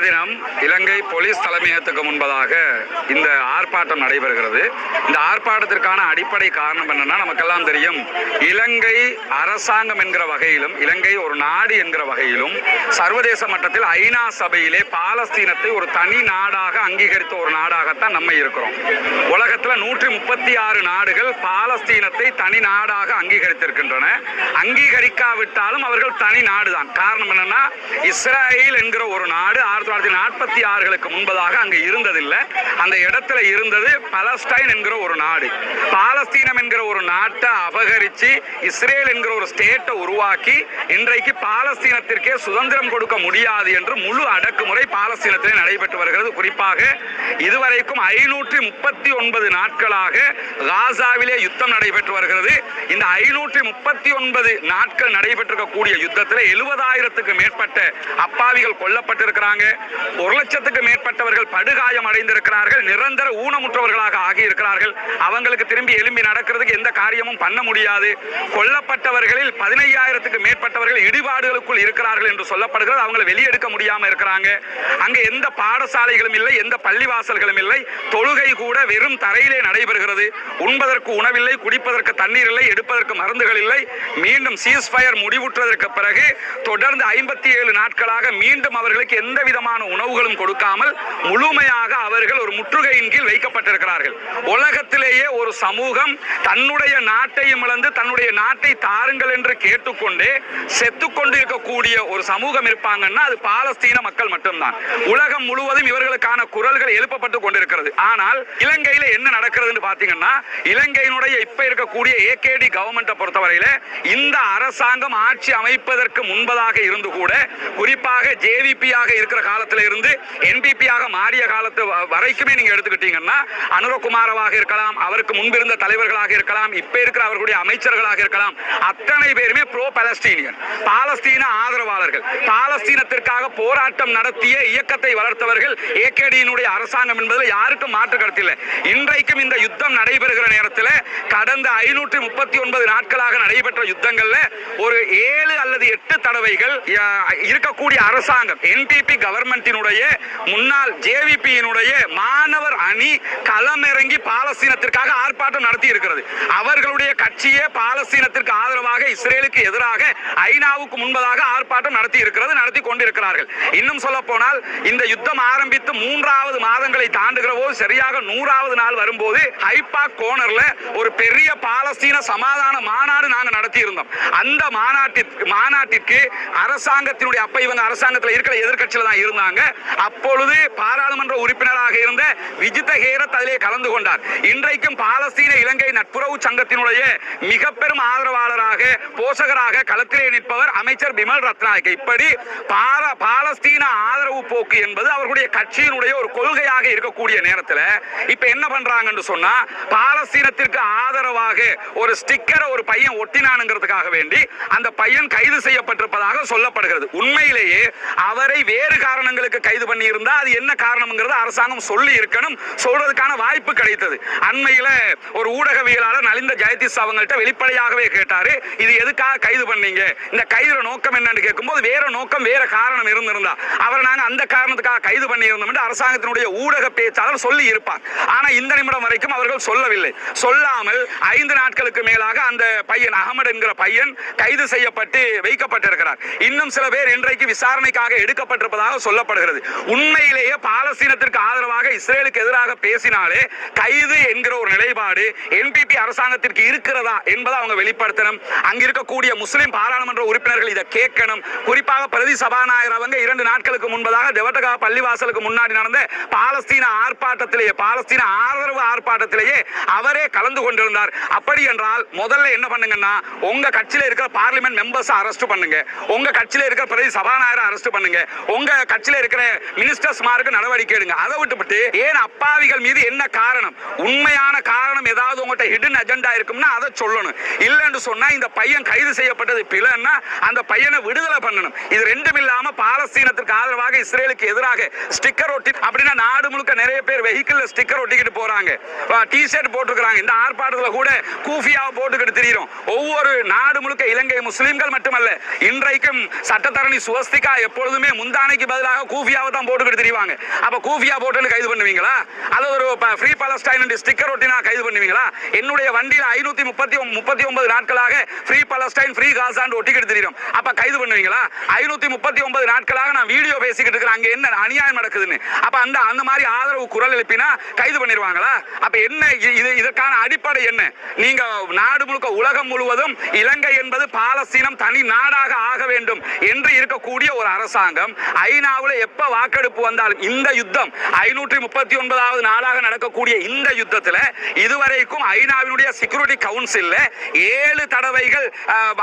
தினம் இலங்கை போலீஸ் தலைமையகத்துக்கு முன்பதாக இந்த ஆர்ப்பாட்டம் நடைபெறுகிறது. இந்த ஆர்ப்பாட்டத்திற்கான அடிப்படை காரணம் என்னன்னா, நமக்கெல்லாம் தெரியும், இலங்கை அரசாங்கம் என்கிற வகையிலும் இலங்கை ஒரு நாடு என்கிற வகையிலும் சர்வதேச மட்டத்தில் ஐநா சபையிலே பாலஸ்தீனத்தை ஒரு தனி நாடாக அங்கீகரித்த ஒரு நாடாகத்தான் நம்ம இருக்கிறோம். உலகத்தில் 136 நாடுகள் பாலஸ்தீனத்தை தனி நாடாக அங்கீகரித்திருக்கின்றன. அங்கீகரிக்காவிட்டாலும் அவர்கள் தனி நாடுதான். காரணம் என்னன்னா, இஸ்ரேல் என்கிற ஒரு நாடு 1946களுக்கு முன்பதாக அங்கு இருந்ததில்லை. அந்த இடத்துல இருந்தது பலஸ்டைன் என்கிற ஒரு நாடு. பாலஸ்தீனம் என்கிற ஒரு நாட்டை அபகரித்து இஸ்ரேல் என்கிற ஒரு ஸ்டேட்டை உருவாக்கி இன்றைக்கு பாலஸ்தீனத்திற்கே சுதந்திரம் கொடுக்க முடியாது என்று முழு அடக்குமுறை பாலஸ்தீனத்தில் நடைபெற்று வருகிறது. குறிப்பாக இதுவரைக்கும் 539 நாட்களாக காசாவிலே யுத்தம் நடைபெற்று வருகிறது. இந்த 539 நாட்கள் நடைபெற்றிருக்கக்கூடிய யுத்தத்தில் 70,000க்கு மேற்பட்ட அப்பாவிகள் கொல்லப்பட்டிருக்கிறாங்க. 1,00,000க்கு மேற்பட்டவர்கள் படுகாயம் அடைந்திருக்கிறார்கள். நிரந்தர ஊனமுற்றவர்களாக ஆகியிருக்கிறார்கள். அவங்களுக்கு திரும்பி எழும்பி நடக்கிறதுக்கு எந்த காரியமும் பண்ண முடியாது. கொல்லப்பட்டவர்களில் 15,000க்கு மேற்பட்டவர்கள் இடிபாடுகளுக்குள் இருக்கிறார்கள் என்று சொல்லப்படுகிறது. அவங்களை வெளியெடுக்க முடியாம இருக்கிறாங்க. அங்க எந்த பாடசாலைகளும் இல்லை, எந்த பள்ளிவாசல்களும் இல்லை. தொழுகை கூட வெறும் தரையிலே நடைபெறுகிறது. உண்பதற்கு உணவில்லை, குடிப்பதற்கு தண்ணீர் இல்லை, எடுப்பதற்கு மருந்துகள் இல்லை. மீண்டும் சீஸ்ஃபயர் முடிவுற்றதற்கு பிறகு தொடர்ந்து 57 நாட்களாக மீண்டும் அவர்களுக்கு எந்த விதமான உணவுகளும் கொடுக்காமல் முழுமையாக அவர்கள் ஒரு முற்றுகையின் கீழ் வைக்கப்பட்டிருக்கிறார்கள். உலகத்திலேயே ஒரு சமூகம் தன்னுடைய நாட்டையும் இழந்து தன்னுடைய நாட்டை தாருங்கள் என்று கேட்டுக்கொண்டே செத்துக்கொண்டு இருக்கக்கூடிய ஒரு சமூகம் இருப்பாங்கன்னா அது பாலஸ்தீன மக்கள் மட்டும்தான். உலகம் முழுவதும் இவர்களுக்கான குரல்கள் எழுப்பப்பட்டுக் கொண்டிருக்கிறது. ஆனால் இலங்கையில என்ன நடக்கிறது பாத்தீங்கன்னா, இலங்கையினுடைய இப்ப இருக்கக்கூடிய ஏகேடி கவர்மெண்ட்டை பொறுத்தவரையில இந்த அரசாங்கம் ஆட்சி அமைப்பதற்கு முன்பதாக இருந்து கூட, குறிப்பாக ஜேவிபியாக இருக்கிற காலத்தில் இருந்து என்பிபியாக மாறிய காலத்து வரைக்குமே நீங்க எடுத்துக்கிட்டீங்கன்னா, அனுரகுமாரவாக இருக்கலாம், அவருக்கு முன்பிருந்த தலைவர்களாக இருக்கலாம், இப்ப இருக்கிற அவர்களுடைய அமைச்சர்களாக இருக்கலாம், அத்தனை பேருமே ப்ரோ பாலஸ்தீனியன், பாலஸ்தீன ஆதரவாளர்கள். பாலஸ்தீனத்திற்காக போராட்டம் நடத்திய இயக்கத்தை வளர்த்தவர்கள் ஏகேடியினுடைய அரசாங்கம் என்பதில் யாருக்கும் மாற்று கருத்தில்லை. இன்றைக்கும் இந்த யுத்தம் நடைபெறுகிற நேரத்தில் கடந்த 539 நாட்களாக நடைபெற்ற யுத்தங்கள்ல ஒரு 7 அல்லது 8 தடவைகள் இருக்கக்கூடிய அரசாங்கம் என்பிபி கவர்மெண்டினுடைய முன்னாள் ஜேவிபியினுடைய மாணவர் அணி களமிறங்கி பாலஸ்தீனத்திற்காக ஆர்ப்பாட்டம் நடத்தி இருக்கிறது. அவர்களுடைய கட்சியே பாலஸ்தீனத்திற்கு ஆதரவாக இஸ்ரேலுக்கு எதிராக ஐநாவுக்கு முன்பதாக ஆர்ப்பாட்டம் நடத்தி இருக்கிறது, நடத்தி கொண்டிருக்கிறார்கள். இன்னும் சொல்ல போனால் இந்த யுத்தம் ஆரம்பித்து 3வது மாதங்களை தாண்டுகிற போது சரியாக 100வது நாள் வரும்போது ஹைபாக் கோனர்ல ஒரு பெரிய பாலஸ்தீன சமாதான மாநாடு நாங்க நடத்தி இருந்தோம். அந்த மாநாட்டிற்கு அரசாங்கத்தினுடைய, அப்ப இவங்க அரசாங்கத்தில் இருக்கிற எதிர்க்கட்சியில தான் இருந்தாங்க, அப்பொழுது பாராளுமன்ற உறுப்பினராக இருந்த விஜித ஹேரத் அதிலே கலந்து கொண்டார். இன்றைக்கும் பாலஸ்தீன இலங்கை நட்புறவு சங்கத்தினுடைய மிக பெரும் ஆதரவாளராக, போஷகராக களத்திலே நிற்பவர் அமைச்சர் பிமல் ரத்நாயக்க. இப்படி பாலஸ்தீன ஆதரவு போக்கு என்பது அவர்களுடைய கட்சியினுடைய ஒரு கொள்கையாக இருக்கக்கூடிய நேரத்தில் இப்ப என்ன பண்றாங்கன்னு சொன்னா, பாலஸ்தீனத்திற்கு ஆதரவாக ஒரு ஸ்டிக்கரை ஒரு பையன் ஒட்டினானுங்கிறதுக்காக வேண்டி அந்த பையன் கைது செய்யப்பட்டிருப்பதாக சொல்லப்படுகிறது. உண்மையிலேயே அவரை வேறு காரணங்களுக்கு கைது பண்ணி இருந்தா அது என்ன காரணம்ங்கிறது அரசாங்கம் சொல்லி இருக்கணும், சொல்றதுக்கான வாய்ப்பு கிடைத்தது. அண்மையில ஒரு ஊடகவியலாளர் நலிந்த ஜெயதீஷ் அவங்கள்ட்ட வெளிப்படையாகவே கேட்டாரு, இது எதுக்காக கைது பண்ணீங்க, இந்த கைது நோக்கம் என்னன்னு கேட்கும்போது வேற நோக்கம், வேற காரணம் இருந்திருந்தா அவரை நாங்க அந்த காரணத்துக்காக கைது பண்ணி இருந்தோம் என்று அரசாங்கத்தினுடைய ஊடக பேச்சாளர் சொல்லி இருப்பார். ஆனா இந்த நிமிடம் வரைக்கும் அவர்கள் சொல்லவில்லை. சொல்லாமல் 5 நாட்களுக்கு மேலாக அந்த பையன் அகமது என்கிற பையன் கைது செய்யப்பட்டு வைக்கப்பட்டிருக்கிறார். இன்னும் சில பேர் இன்றைக்கு விசாரணைக்காக எடுக்கப்பட்டிருப்பதாக சொல்லப்படுகிறது. உண்மையிலேயே பாலஸ்தீனத்திற்கு ஆதரவாக இஸ்ரேலுக்கு எதிராக பேசினாலே கைது என்கிற ஒரு நிலைப்பாடு என்பிபி அரசாங்கத்திற்கு இருக்கிறதா என்பதை அவங்க வெளிப்படுத்தணும். அங்க இருக்கக்கூடிய முஸ்லிம் பாராளுமன்ற உறுப்பினர்கள் இதை கேட்கணும். குறிப்பாக பிரதி சபாநாயகர் அவங்க 2 நாட்களுக்கு முன்பதாக தெவட்டகா பள்ளிவாசலுக்கு முன்னாடி நடந்த பாலஸ்தீன ஆர்ப்பாட்டத்திலேயே, பாலஸ்தீன ஆதரவு ஆர்ப்பாட்டத்திலேயே அவரே கலந்து கொண்டிருந்தார். அப்படி என்றால் முதல்ல என்ன பண்ணுங்கன்னா, உங்க கட்சியில இருக்கிற பார்லிமெண்ட் மெம்பர்ஸ் அரெஸ்ட் பண்ணுங்க, உங்க கட்சியில இருக்கிற பிரதி சபாநாயகரை அரெஸ்ட் பண்ணுங்க, உங்க கட்சியில இருக்கிற மினிஸ்டர்ஸ் மாருக்கு நடவடிக்கை எடுங்க. அதை விட்டுவிட்டு ஏன் அப்பாவிகள் மீது என்ன காரணம், உண்மையான காரணம் ஏதாவது உங்கள்கிட்ட ஹிடன் அஜெண்டா இருக்கும்னா அதை சொல்லணும். இல்லைன்னு சொன்னா இந்த பையன் கைது செய்யப்பட்டது பிழைன்னா அந்த பையனை விடுதலை பண்ணணும். இது ரெண்டும் இல்லாம பாலஸ்தீனத்திற்கு ஆதரவாக இஸ்ரேலுக்கு எதிராக ஸ்டிக்கர் ஒட்டி அப்படின்னா நாடு முழுக்க நிறைய பேர் வெஹிக்கிள் ஸ்டிக்கர் ஒட்டிக்கிட்டு போறாங்க, டி-ஷர்ட் போட்டுக்கிறாங்க. இந்த ஆர்ப்பாட்டத்தில் கூட கூஃபியாவை போட்டுக்கிட்டு திரியிறோம். ஒவ்வொரு நாடு முழுக்க இலங்கை முஸ்லிம்கள் மட்டுமல்ல, இன்றைக்கும் சட்டத்தரணி சுவஸ்திகா எப்பொழுதுமே முந்தானைக்கு பதிலாக கூஃபியாவை தான் போட்டுக்கிட்டு திரிவாங்க. அப்ப கூஃபியா போட்டு கைது பண்ணுவீங்களா? அது ஒரு ஃப்ரீ பாலஸ்டைன் ஸ்டிக்கர் ஒட்டினா கைது பண்ணுவீங்களா? என்னுடைய வண்டியில் 539 நாட்களாக ஃப்ரீ பாலஸ்டைன் ஃப்ரீ காசான்னு ஒட்டிக்கிட்டு திரியும். அப்ப கைது பண்ணுவீங்களா? 539 நாட்களாக நான் வீடியோ பேசிக்கிட்டு இருக்கிறேன், அங்க என்ன அநியாயம் நடக்குதுன்னு. அப்ப அந்த மாதிரி ஆதரவு குரல் எழுப்பினா கைது பண்ணிடுவாங்களா? அப்ப என்ன இதற்கான அடிப்படை என்ன? நீங்க நாடு முழுக்க உலகம் முழுவதும் இலங்கை என்பது பாலஸ்தீனம் தனி நாடாக ஆக வேண்டும் என்று இருக்கக்கூடிய ஒரு அரசாங்கம் ஐநாவில் எப்ப வாக்கெடுப்பு வந்தாலும் இந்த யுத்தம் 539வது நாளாக நடக்கக்கூடிய இந்த யுத்தத்தில் இதுவரைக்கும் ஐநாவினுடைய செக்யூரிட்டி கவுன்சில் 7 தடவைகள்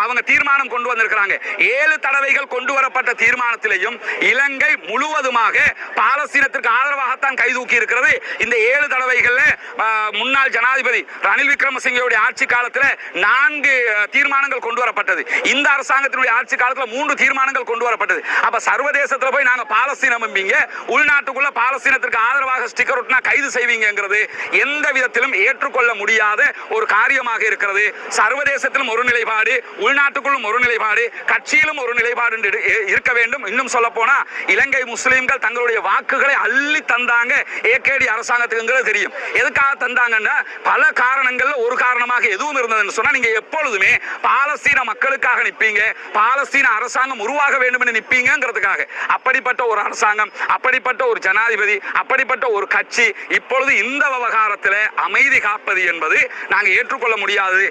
அவங்க தீர்மானம் கொண்டு வந்திருக்கிறாங்க. 7 தடவைகள் கொண்டு வரப்பட்ட தீர்மானத்திலையும் இலங்கை முழுவதுமாக பாலஸ்தீனத்திற்கு ஆதரவாகத்தான் கைதூக்கி இருக்கிறது. இந்த 7 தடவைகள் முன்னாள் ஜனாதிபதி ரணில் விக்ரமசிங்கவுடைய ஆட்சி காலத்தில் 4 தீர்மானங்கள் கொண்டு வரப்பட்டது. இந்த அரசாங்கத்தினுடைய ஆட்சி காலத்தில் 3 தீர்மானங்கள் கொண்டு வரப்பட்டது. அப்ப சர்வதேசத்தில் போய் நாங்க பாலஸ்தீனம் என்பீங்க, உள்நாட்டுக்குள்ள பாலஸ்தீனத்திற்கு ஆதரவாக ஸ்டிக்கர் ஒட்டினா கைது செய்வீங்கிறது எந்த விதத்திலும் ஏற்றுக்கொள்ள முடியாத ஒரு காரியமாக இருக்கிறது. சர்வதேசத்திலும் ஒரு நிலைப்பாடு, உள்நாட்டுக்குள்ளும் ஒரு நிலைப்பாடு, கட்சியிலும் ஒரு நிலைப்பாடு இருக்க வேண்டும். இன்னும் சொல்ல போனா இலங்கை முஸ்லிம்கள் தங்களுடைய வாக்குகளை அள்ளி தந்தாங்க ஏகேடி அரசாங்கத்துக்குங்கிறது தெரியும். எதுக்காக தந்தாங்கன்னா பல காரணங்கள்ல ஒரு காரணமாக எதுவும் இருந்ததுன்னு சொன்னா நீங்க எப்பொழுதுமே பாலஸ்தீன மக்களுக்காக நிப்பீங்க, பாலஸ்தீன அரசாங்கம் உருவாக வேண்டும் என்று நிப்பீங்கிறதுக்காக. அப்படிப்பட்ட ஒரு அரசாங்கம், அப்படிப்பட்ட ஒரு ஜனாதிபதி, அப்படிப்பட்ட ஒரு கட்சி இப்பொழுது இந்த விவகாரத்தில் அமைதி காப்பது என்பது நாங்கள் ஏற்றுக்கொள்ள முடியாது.